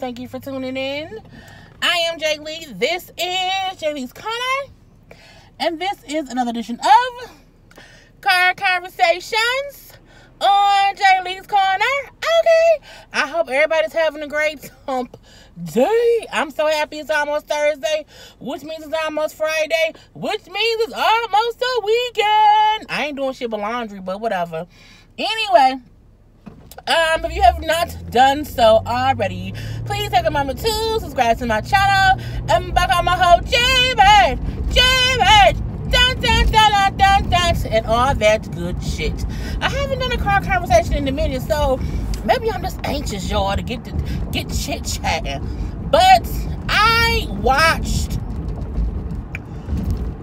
Thank you for tuning in. I am Jay Lee. This is Jay Lee's Corner. And this is another edition of Car Conversations on Jay Lee's Corner. Okay. I hope everybody's having a great hump day. I'm so happy it's almost Thursday, which means it's almost Friday, which means it's almost a weekend. I ain't doing shit but laundry, but whatever. Anyway, if you have not done so already, please take a moment to subscribe to my channel and back on my whole J-Bird, dun, dun, dun, dun, dun, dun, and all that good shit. I haven't done a car conversation in a minute, so maybe I'm just anxious, y'all, to get chit-chatting. But I watched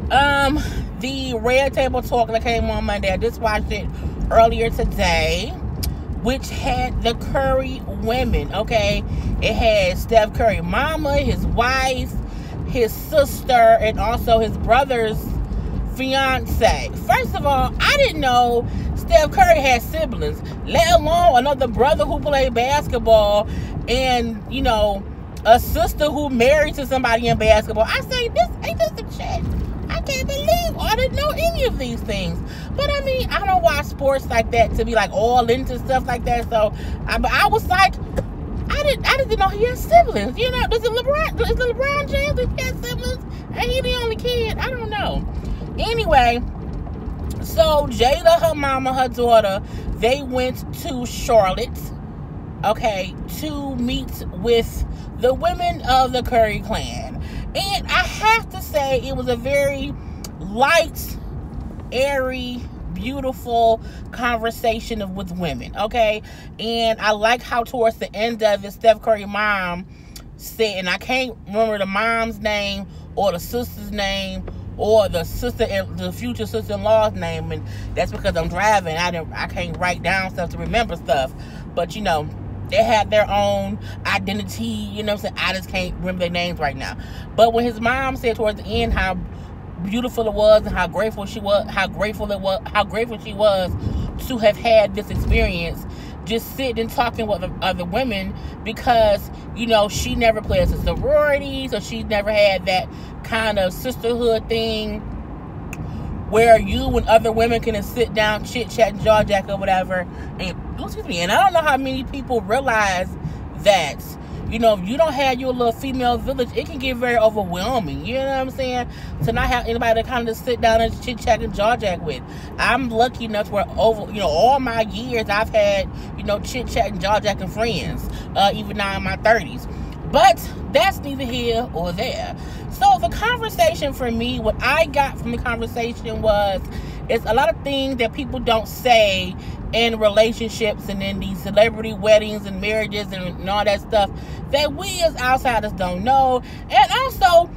the Red Table Talk that came on Monday. I just watched it earlier today, which had the Curry women, okay? It had Steph Curry mama, his wife, his sister, and also his brother's fiance. First of all, I didn't know Steph Curry had siblings, let alone another brother who played basketball and, you know, a sister who married to somebody in basketball. I say, ain't this some shit? I can't believe I didn't know any of these things. But I mean, I don't watch sports like that to be like all into stuff like that. So I was like, I didn't know he had siblings. You know, is it LeBron James that he had siblings? And he the only kid? I don't know. Anyway, so Jada, her mama, her daughter, they went to Charlotte, okay, to meet with the women of the Curry clan. And I have to say, it was a very light, airy, beautiful conversation with women, okay? And I like how towards the end of it, Steph Curry mom said, and I can't remember the mom's name or the sister's name or the future sister-in-law's name, and that's because I'm driving. I can't write down stuff to remember stuff, but you know, they had their own identity, you know what I'm saying? I just can't remember their names right now. But when his mom said towards the end how beautiful it was and how grateful she was she was to have had this experience, just sitting and talking with other women, because, you know, she never played as a sorority, so she's never had that kind of sisterhood thing where you and other women can sit down, chit-chat, and jaw-jack or whatever. And I don't know how many people realize that, you know, if you don't have your little female village, it can get very overwhelming. You know what I'm saying? To not have anybody to kind of sit down and chit-chat and jaw-jack with. I'm lucky enough where all my years I've had, you know, chit-chat and jaw-jacking friends, even now in my 30s. But that's neither here or there. So the conversation for me, what I got from the conversation was, it's a lot of things that people don't say in relationships and in these celebrity weddings and marriages and all that stuff that we as outsiders don't know. And also,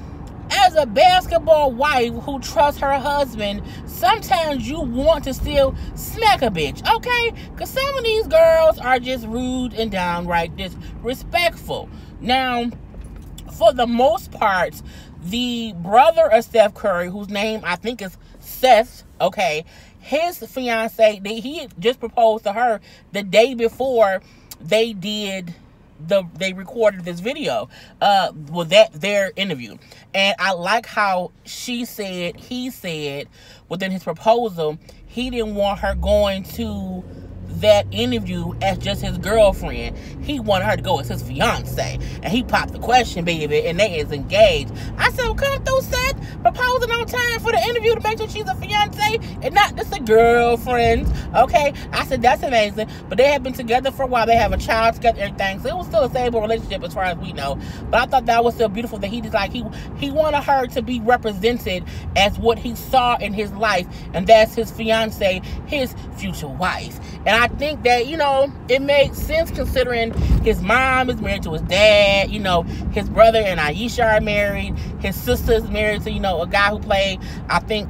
as a basketball wife who trusts her husband, sometimes you want to still smack a bitch, okay? Because some of these girls are just rude and downright disrespectful. Now, for the most part, the brother of Steph Curry, whose name I think is Seth, okay, his fiance, he just proposed to her the day before they recorded this video, their interview. And I like how he said within his proposal, he didn't want her going to that interview as just his girlfriend. He wanted her to go as his fiance. And he popped the question, baby, and they is engaged. I said, well, come through, Seth, proposing on time for the interview to make sure she's a fiance and not just a girlfriend, okay? I said, that's amazing. But they have been together for a while. They have a child together, everything. So it was still a stable relationship as far as we know. But I thought that was still beautiful that he just like, he wanted her to be represented as what he saw in his life, and that's his fiance, his future wife. And I think that, you know, it makes sense considering his mom is married to his dad, you know, his brother and Ayesha are married, his sister is married to, you know, a guy who played, I think,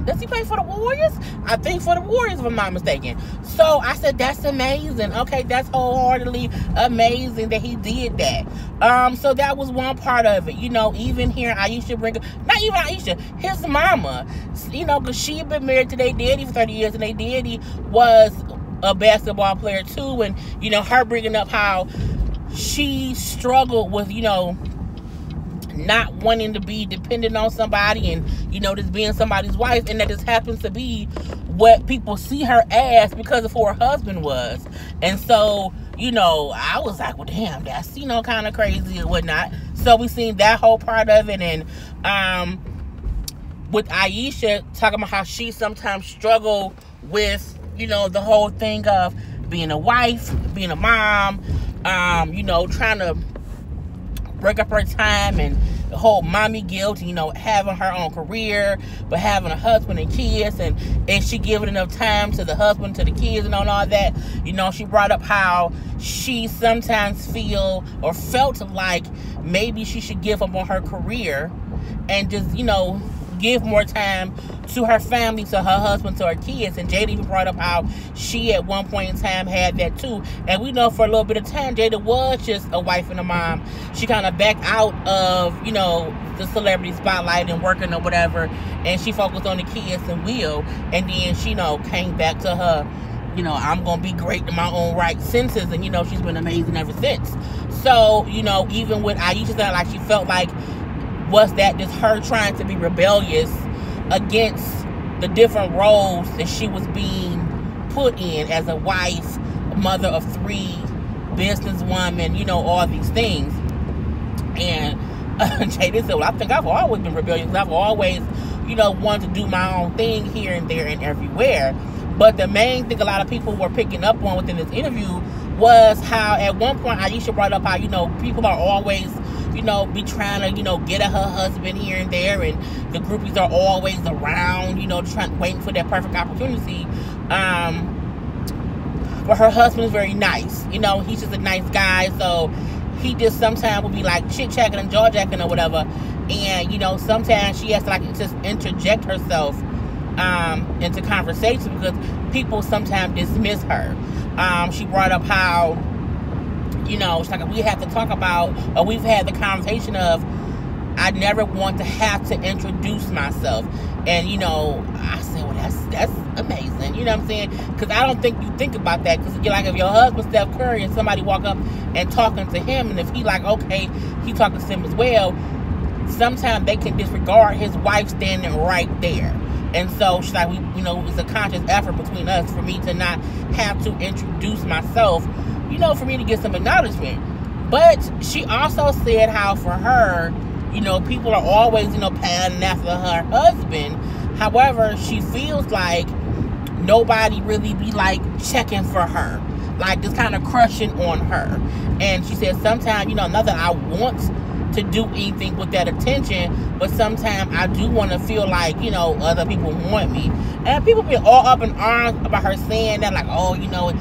does he play for the Warriors? I think for the Warriors, if I'm not mistaken. So I said, that's amazing. Okay, that's wholeheartedly amazing that he did that. So that was one part of it. You know, even here, Ayesha not even Ayesha, his mama, you know, because she had been married to their daddy for 30 years, and their daddy was a basketball player too. And, you know, her bringing up how she struggled with, not wanting to be dependent on somebody and, just being somebody's wife. And that just happens to be what people see her as because of who her husband was. And so, I was like, well, damn, that's, kind of crazy and whatnot. So we seen that whole part of it. And with Ayesha talking about how she sometimes struggle with, the whole thing of being a wife, being a mom, trying to break up her time and the whole mommy guilt, having her own career, but having a husband and kids, and is she giving enough time to the husband, to the kids, and all that? She brought up how she sometimes felt like maybe she should give up on her career and just, give more time to her family, to her husband, to her kids. And Jada even brought up how she at one point in time had that too. And we know for a little bit of time Jada was just a wife and a mom. She kind of backed out of the celebrity spotlight and working or whatever, and she focused on the kids and Will. And then she came back to her I'm gonna be great in my own right senses, and she's been amazing ever since. So even with Ayesha, like she felt like, was that just her trying to be rebellious against the different roles that she was being put in as a wife, a mother of 3, businesswoman, all these things. And Jada said, well, I think I've always been rebellious. I've always, wanted to do my own thing here and there and everywhere. But the main thing a lot of people were picking up on within this interview was how at one point Ayesha brought up how, people are always be trying to, get at her husband here and there, and the groupies are always around, waiting for that perfect opportunity. But her husband is very nice. He's just a nice guy, so he just sometimes will be like chit-chatting and jaw-jacking or whatever. And, sometimes she has to just interject herself into conversation because people sometimes dismiss her. She brought up how it's like we have to talk about, or we've had the conversation of, I never want to have to introduce myself. And, I said, well, that's amazing. You know what I'm saying? Because I don't think you think about that. Because you're like, if your husband, Steph Curry, and somebody walk up and talking to him, and if he like, okay, he talking to him as well, sometimes they can disregard his wife standing right there. And so she's like, it's a conscious effort between us for me to not have to introduce myself, for me to get some acknowledgement. But she also said how for her, people are always, panning after her husband. However, she feels like nobody really be checking for her, just kind of crushing on her. And she said sometimes, not that I want to do anything with that attention, but sometimes I do want to feel like, other people want me. And people be all up in arms about her saying that, like, oh, you got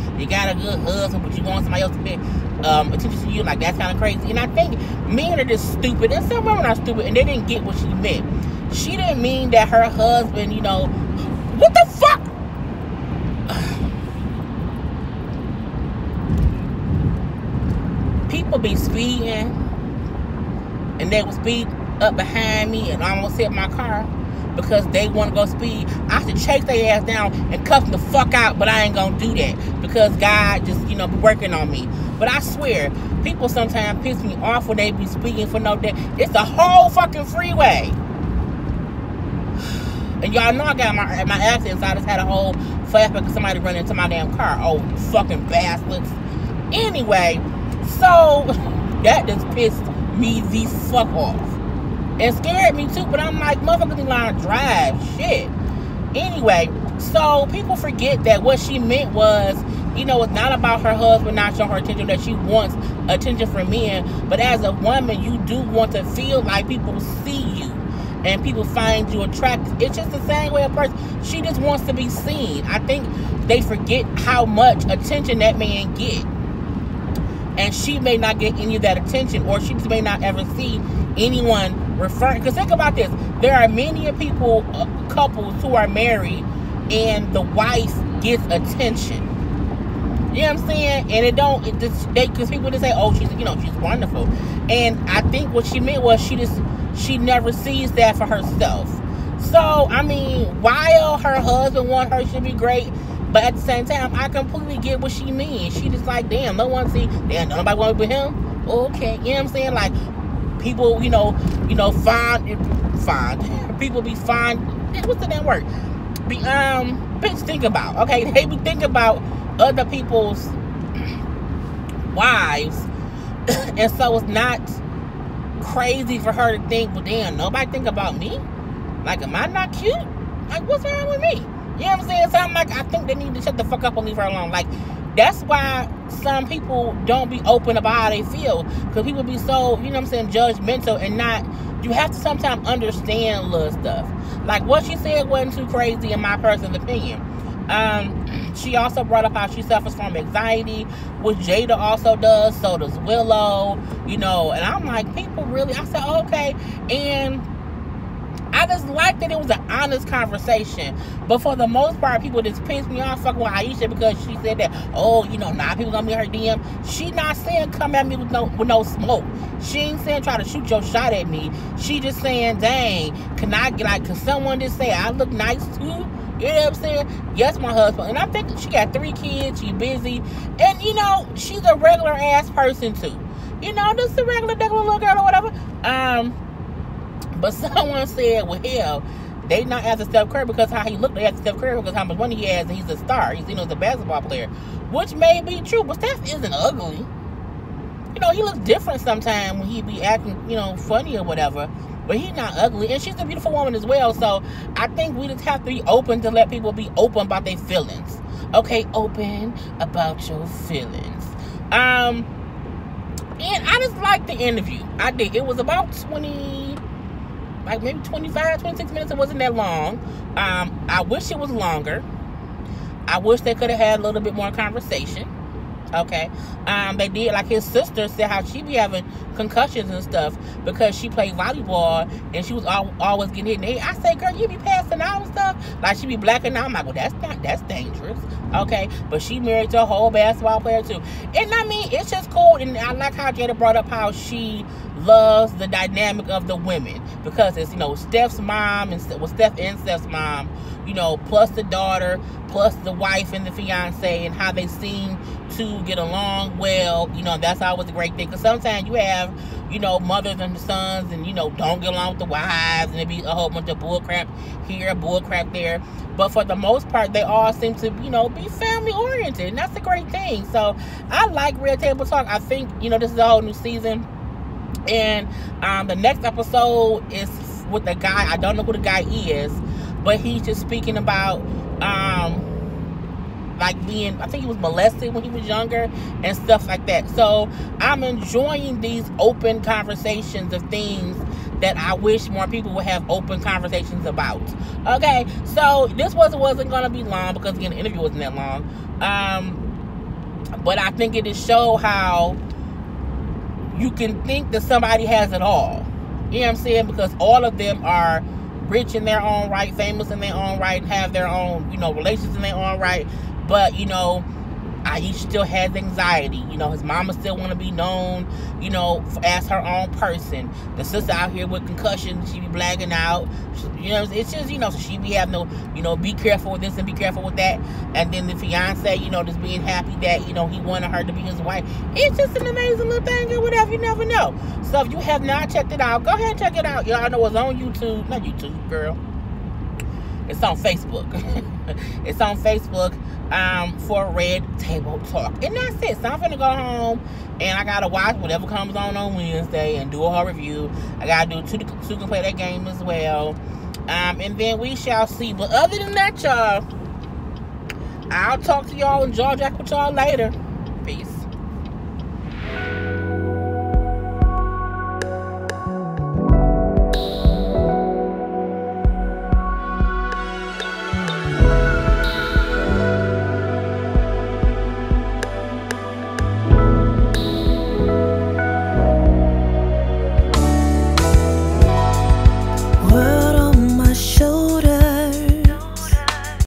a good husband, but you want somebody else to pay attention to you. Like, that's kind of crazy. And I think men are just stupid, and some women are stupid, and they didn't get what she meant. She didn't mean that her husband, what the fuck? People be speeding, and they would speed up behind me and almost hit my car because they want to go speed. I should chase their ass down and cuff them the fuck out, but I ain't gonna do that because God just, be working on me. But I swear, people sometimes piss me off when they be speeding for no day. It's a whole fucking freeway. And y'all know I got my accident, so I just had a whole flashback of somebody running into my damn car. Oh, fucking bastards. Anyway, so that just pissed me the fuck off. It scared me too, but I'm like, motherfuckers need to learn to drive. Shit. Anyway, so people forget that what she meant was, it's not about her husband not showing her attention, that she wants attention from men. But as a woman, you do want to feel like people see you and people find you attractive. It's just the same way a person, she just wants to be seen. I think they forget how much attention that man get. And she may not get any of that attention, or she just may not ever see anyone referring. Because think about this. There are many people, couples who are married, and the wife gets attention. You know what I'm saying? And because people just say, oh, she's wonderful. And I think what she meant was she never sees that for herself. So, I mean, while her husband wants her to be great, But at the same time, I completely get what she means. She just like, damn, no one see, damn, nobody want to be with him. Okay, you know what I'm saying? Like, people, find people be fine. What's the damn word? Bitch, think about. Okay, they be thinking about other people's wives, and so it's not crazy for her to think, well, damn, nobody think about me. Like, am I not cute? Like, what's wrong with me? You know what I'm saying? So I'm like, I think they need to shut the fuck up and leave her alone. Like, that's why some people don't be open about how they feel, because people be so, you know what I'm saying, judgmental, and not, you have to sometimes understand little stuff. Like, what she said wasn't too crazy in my personal opinion. She also brought up how she suffers from anxiety, which Jada also does, so does Willow, and I'm like, people really, I said, okay, and I just like that it was an honest conversation. But for the most part, people just pissed me off fucking with Ayesha because she said that, now people gonna be her DM. She not saying come at me with no smoke. She ain't saying try to shoot your shot at me. She just saying, dang, can someone just say I look nice too? You know what I'm saying? Yes, my husband. And I think she got 3 kids. She busy. And, she's a regular ass person too. Just a regular little girl or whatever. But someone said, well, hell, they not after Steph Curry because how he looked. They after Steph Curry because how much money he has, and he's a star. He's, a basketball player, which may be true. But Steph isn't ugly. He looks different sometimes when he be acting, funny or whatever. But he's not ugly, and she's a beautiful woman as well. So I think we just have to be open to let people be open about their feelings. Okay, open about your feelings. And I just liked the interview. I did. It was about 25, 26 minutes. It wasn't that long. I wish it was longer. I wish they could have had a little bit more conversation. Okay. They did, like his sister said how she be having concussions and stuff because she played volleyball and she was always getting hit in the head. I say, girl, you be passing out and stuff. Like, she be blacking out. I'm like, well, that's dangerous. Okay. But she married to a whole basketball player too. And I mean, it's just cool. And I like how Jada brought up how she loves the dynamic of the women, because it's, Steph's mom and Steph and Steph's mom, plus the daughter, plus the wife and the fiance, and how they seem to get along well. That's always a great thing, because sometimes you have, mothers and sons, and, don't get along with the wives, and it be a whole bunch of bull crap here, bull crap there. But for the most part, they all seem to, be family oriented, and that's a great thing. So I like Red Table Talk. I think, this is a whole new season. And the next episode is with a guy. I don't know who the guy is, but he's just speaking about being, I think he was molested when he was younger and stuff like that. So I'm enjoying these open conversations of things that I wish more people would have open conversations about. Okay, so this wasn't going to be long, because again, the interview wasn't that long. But I think it just show how you can think that somebody has it all. You know what I'm saying? Because all of them are rich in their own right, famous in their own right, and have their own, relations in their own right. But, Ayesha still has anxiety. His mama still want to be known, as her own person. The sister out here with concussions, she be blagging out. It's just, so she be having no, be careful with this and be careful with that. And then the fiance, just being happy that, he wanted her to be his wife. It's just an amazing little thing or whatever. You never know. So if you have not checked it out, go ahead and check it out. Y'all know it's on YouTube. Not YouTube, girl. It's on Facebook. It's on Facebook for Red Table Talk. And that's it. So I'm finna go home, and I gotta watch whatever comes on Wednesday and do a whole review. I gotta do two can play that game as well. And then we shall see. But other than that, y'all, I'll talk to y'all and jaw jack with y'all later.